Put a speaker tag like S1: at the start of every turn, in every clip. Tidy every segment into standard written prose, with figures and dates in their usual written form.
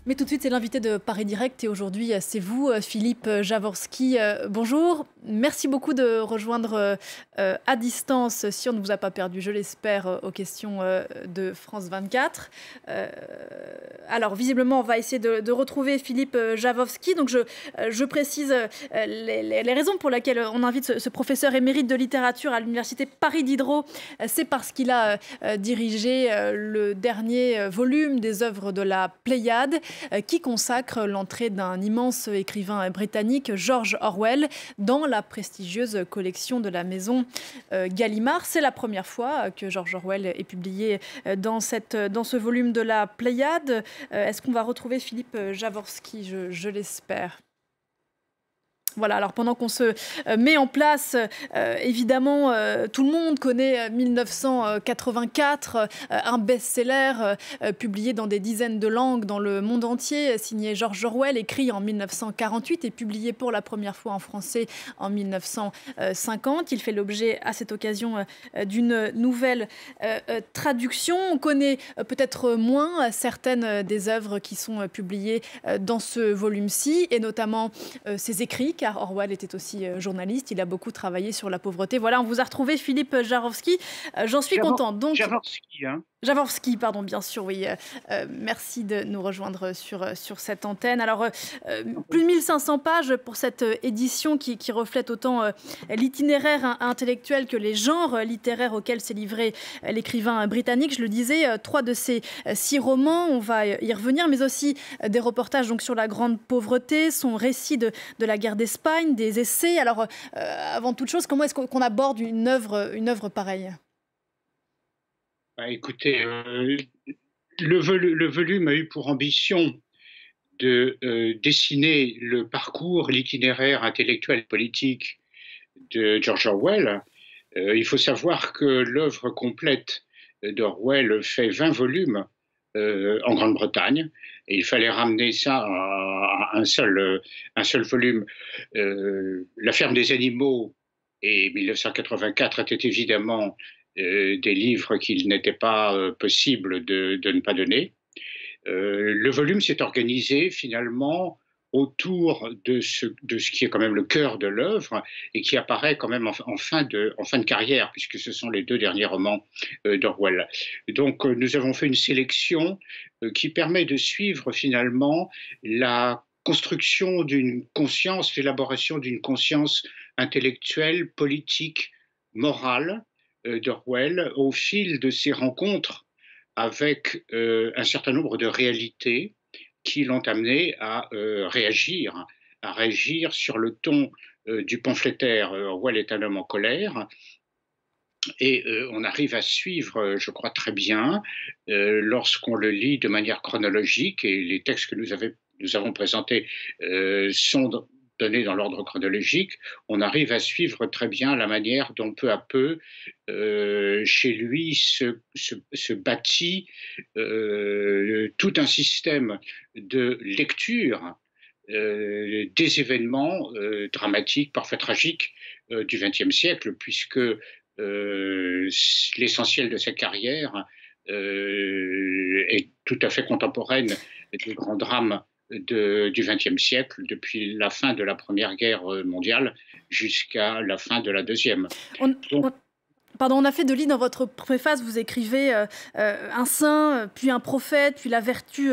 S1: Mais tout de suite, c'est l'invité de Paris Direct et aujourd'hui, c'est vous, Philippe Jaworski. Bonjour, merci beaucoup de rejoindre à distance, si on ne vous a pas perdu, je l'espère, aux questions de France 24. Alors, visiblement, on va essayer de retrouver Philippe Jaworski. Donc, je précise les raisons pour lesquelles on invite ce professeur émérite de littérature à l'Université Paris Diderot. C'est parce qu'il a dirigé le dernier volume des œuvres de la Pléiade, qui consacre l'entrée d'un immense écrivain britannique, George Orwell, dans la prestigieuse collection de la maison Gallimard. C'est la première fois que George Orwell est publié dans ce volume de la Pléiade. Est-ce qu'on va retrouver Philippe Jaworski? Je l'espère. Voilà, alors pendant qu'on se met en place, évidemment, tout le monde connaît 1984, un best-seller publié dans des dizaines de langues dans le monde entier, signé George Orwell, écrit en 1948 et publié pour la première fois en français en 1950. Il fait l'objet à cette occasion d'une nouvelle traduction. On connaît peut-être moins certaines des œuvres qui sont publiées dans ce volume-ci, et notamment ses écrits, car Orwell était aussi journaliste, il a beaucoup travaillé sur la pauvreté. Voilà, on vous a retrouvé, Philippe Jaworski. J'en suis contente. Donc,
S2: Jaworski, hein.
S1: Jaworski, pardon, bien sûr, oui. Merci de nous rejoindre sur cette antenne. Alors, plus de 1500 pages pour cette édition qui reflète autant l'itinéraire intellectuel que les genres littéraires auxquels s'est livré l'écrivain britannique. Je le disais, 3 de ces 6 romans, on va y revenir, mais aussi des reportages donc, sur la grande pauvreté, son récit de la guerre d'Espagne, des essais. Alors, avant toute chose, comment est-ce qu'on aborde une œuvre pareille ?
S2: Bah, écoutez, le volume a eu pour ambition de dessiner le parcours, l'itinéraire intellectuel et politique de George Orwell. Il faut savoir que l'œuvre complète d'Orwell fait 20 volumes en Grande-Bretagne, et il fallait ramener ça à un seul volume. La ferme des animaux et 1984 étaient évidemment des livres qu'il n'était pas possible de ne pas donner. Le volume s'est organisé finalement autour de ce qui est quand même le cœur de l'œuvre et qui apparaît quand même en fin de carrière, puisque ce sont les 2 derniers romans d'Orwell. Donc nous avons fait une sélection qui permet de suivre finalement la construction d'une conscience, l'élaboration d'une conscience intellectuelle, politique, morale d'Orwell au fil de ses rencontres avec un certain nombre de réalités qui l'ont amené à réagir sur le ton du pamphlétaire. Orwell est un homme en colère, et on arrive à suivre, je crois, très bien, lorsqu'on le lit de manière chronologique, et les textes que nous avons présentés sont donnés dans l'ordre chronologique. On arrive à suivre très bien la manière dont peu à peu, chez lui, se bâtit tout un système de lecture des événements dramatiques, parfois tragiques, du XXe siècle, puisque l'essentiel de sa carrière est tout à fait contemporaine des grands drames du XXe siècle, depuis la fin de la Première Guerre mondiale jusqu'à la fin de la Deuxième.
S1: Pardon, on a fait de lui dans votre préface, vous écrivez un saint, puis un prophète, puis la vertu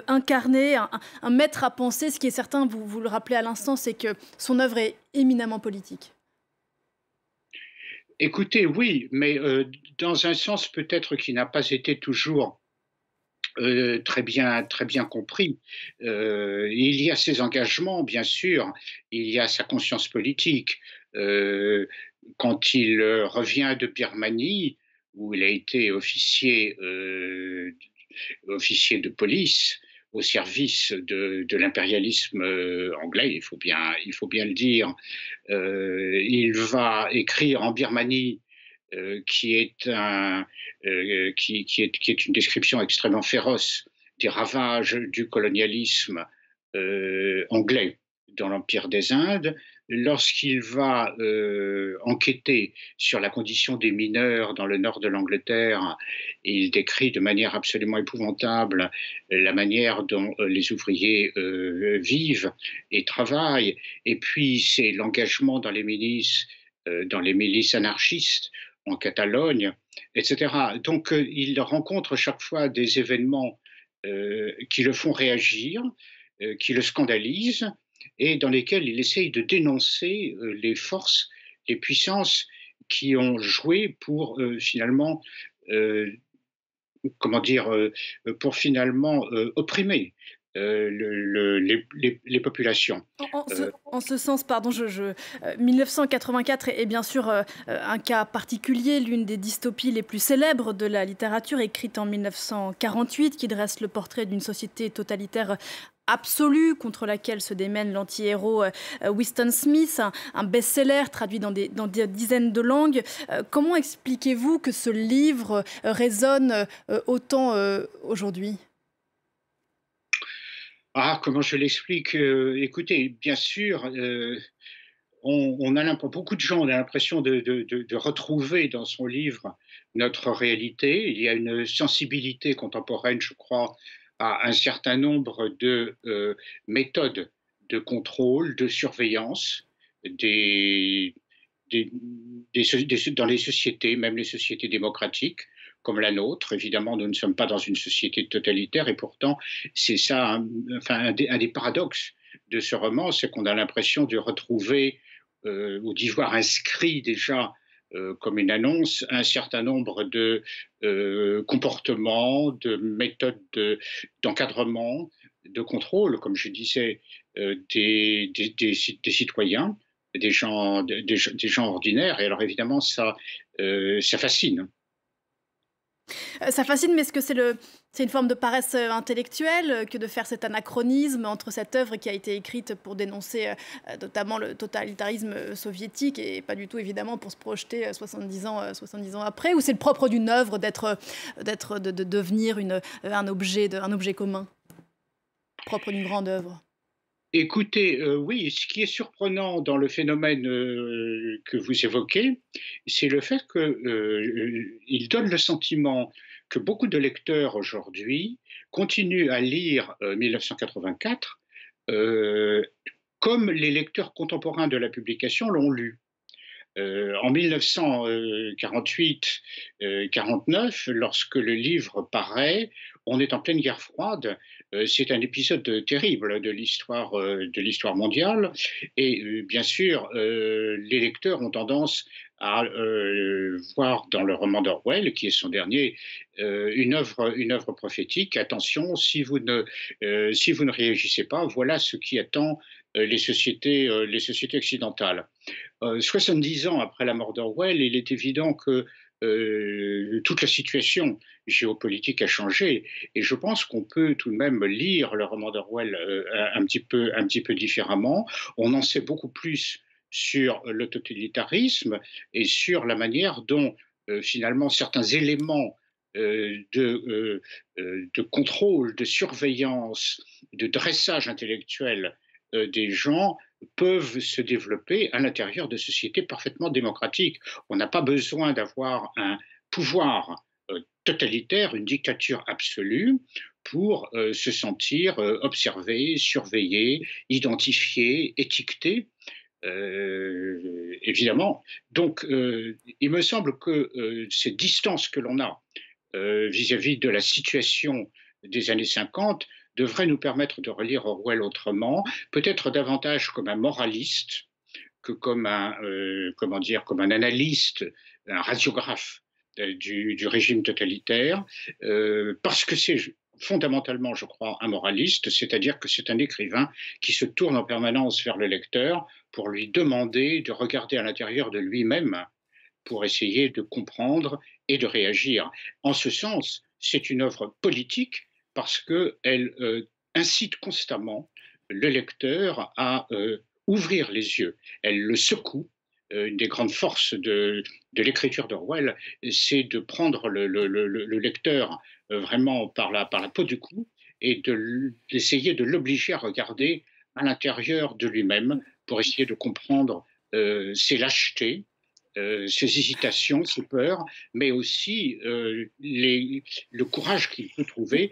S1: incarnée, un maître à penser. Ce qui est certain, vous le rappelez à l'instant, c'est que son œuvre est éminemment politique.
S2: Écoutez, oui, mais dans un sens peut-être qui n'a pas été toujours très bien compris. Il y a ses engagements, bien sûr, il y a sa conscience politique. Quand il revient de Birmanie, où il a été officier de police au service de l'impérialisme anglais, il faut bien le dire, il va écrire en Birmanie, qui est une description extrêmement féroce des ravages du colonialisme anglais dans l'Empire des Indes. lorsqu'il va enquêter sur la condition des mineurs dans le nord de l'Angleterre, il décrit de manière absolument épouvantable la manière dont les ouvriers vivent et travaillent, et puis c'est l'engagement dans les milices anarchistes en Catalogne, etc. Donc il rencontre chaque fois des événements qui le font réagir, qui le scandalisent, et dans lesquels il essaye de dénoncer les forces, les puissances qui ont joué pour finalement, euh, comment dire, pour finalement opprimer les populations.
S1: En ce sens, pardon, 1984 est bien sûr un cas particulier, l'une des dystopies les plus célèbres de la littérature, écrite en 1948, qui dresse le portrait d'une société totalitaire absolue contre laquelle se démène l'anti-héros Winston Smith, un best-seller traduit dans des dizaines de langues. Comment expliquez-vous que ce livre résonne autant aujourd'hui?
S2: Ah, comment je l'explique? Écoutez, bien sûr, on a beaucoup de gens ont l'impression de retrouver dans son livre notre réalité. Il y a une sensibilité contemporaine, je crois, à un certain nombre de méthodes de contrôle, de surveillance des, des- dans les sociétés, même les sociétés démocratiques comme la nôtre. Évidemment, nous ne sommes pas dans une société totalitaire, et pourtant, c'est ça, enfin, un des paradoxes de ce roman, c'est qu'on a l'impression de retrouver ou d'y voir inscrit déjà comme une annonce un certain nombre de comportements, de méthodes d'encadrement, de contrôle, comme je disais, des citoyens, des gens ordinaires. Et alors évidemment, ça fascine.
S1: Ça fascine, mais est-ce que c'est une forme de paresse intellectuelle que de faire cet anachronisme entre cette œuvre qui a été écrite pour dénoncer notamment le totalitarisme soviétique et pas du tout évidemment pour se projeter 70 ans après, ou c'est le propre d'une œuvre de devenir un objet commun, propre d'une grande œuvre?
S2: Écoutez, oui, ce qui est surprenant dans le phénomène que vous évoquez, c'est le fait qu'il donne le sentiment que beaucoup de lecteurs aujourd'hui continuent à lire 1984 euh, comme les lecteurs contemporains de la publication l'ont lu. En 1948-49, lorsque le livre paraît, on est en pleine guerre froide. C'est un épisode terrible de l'histoire mondiale. Et bien sûr, les lecteurs ont tendance à voir dans le roman d'Orwell, qui est son dernier, une œuvre prophétique. Attention, si vous ne réagissez pas, voilà ce qui attend les sociétés occidentales. 70 ans après la mort d'Orwell, il est évident que toute la situation géopolitique a changé. Et je pense qu'on peut tout de même lire le roman d'Orwell un petit peu différemment. On en sait beaucoup plus sur le totalitarisme et sur la manière dont finalement certains éléments de contrôle, de surveillance, de dressage intellectuel des gens peuvent se développer à l'intérieur de sociétés parfaitement démocratiques. On n'a pas besoin d'avoir un pouvoir totalitaire, une dictature absolue, pour se sentir observé, surveillé, identifié, étiqueté. Évidemment. Donc, il me semble que ces distances que l'on a vis-à-vis de la situation des années 50 devrait nous permettre de relire Orwell autrement, peut-être davantage comme un moraliste que comme comment dire, comme un analyste, un radiographe du régime totalitaire, parce que c'est fondamentalement, je crois, un moraliste, c'est-à-dire que c'est un écrivain qui se tourne en permanence vers le lecteur pour lui demander de regarder à l'intérieur de lui-même pour essayer de comprendre et de réagir. En ce sens, c'est une œuvre politique parce qu'elle incite constamment le lecteur à ouvrir les yeux. Elle le secoue. Une des grandes forces de l'écriture d'Orwell, c'est de prendre le lecteur vraiment par la peau du cou et d'essayer de l'obliger à regarder à l'intérieur de lui-même pour essayer de comprendre ses lâchetés, ses hésitations, ses peurs, mais aussi le courage qu'il peut trouver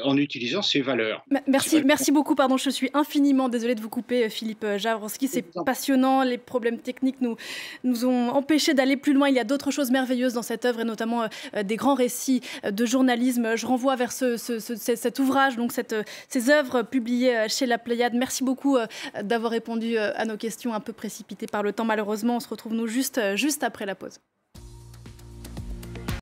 S2: en utilisant ses valeurs.
S1: Merci beaucoup. Pardon, je suis infiniment désolée de vous couper, Philippe Jaworski. C'est passionnant. Les problèmes techniques nous ont empêchés d'aller plus loin. Il y a d'autres choses merveilleuses dans cette œuvre, et notamment des grands récits de journalisme. Je renvoie vers cet ouvrage, donc ces œuvres publiées chez La Pléiade. Merci beaucoup d'avoir répondu à nos questions un peu précipitées par le temps, malheureusement. On se retrouve, nous, juste après la pause.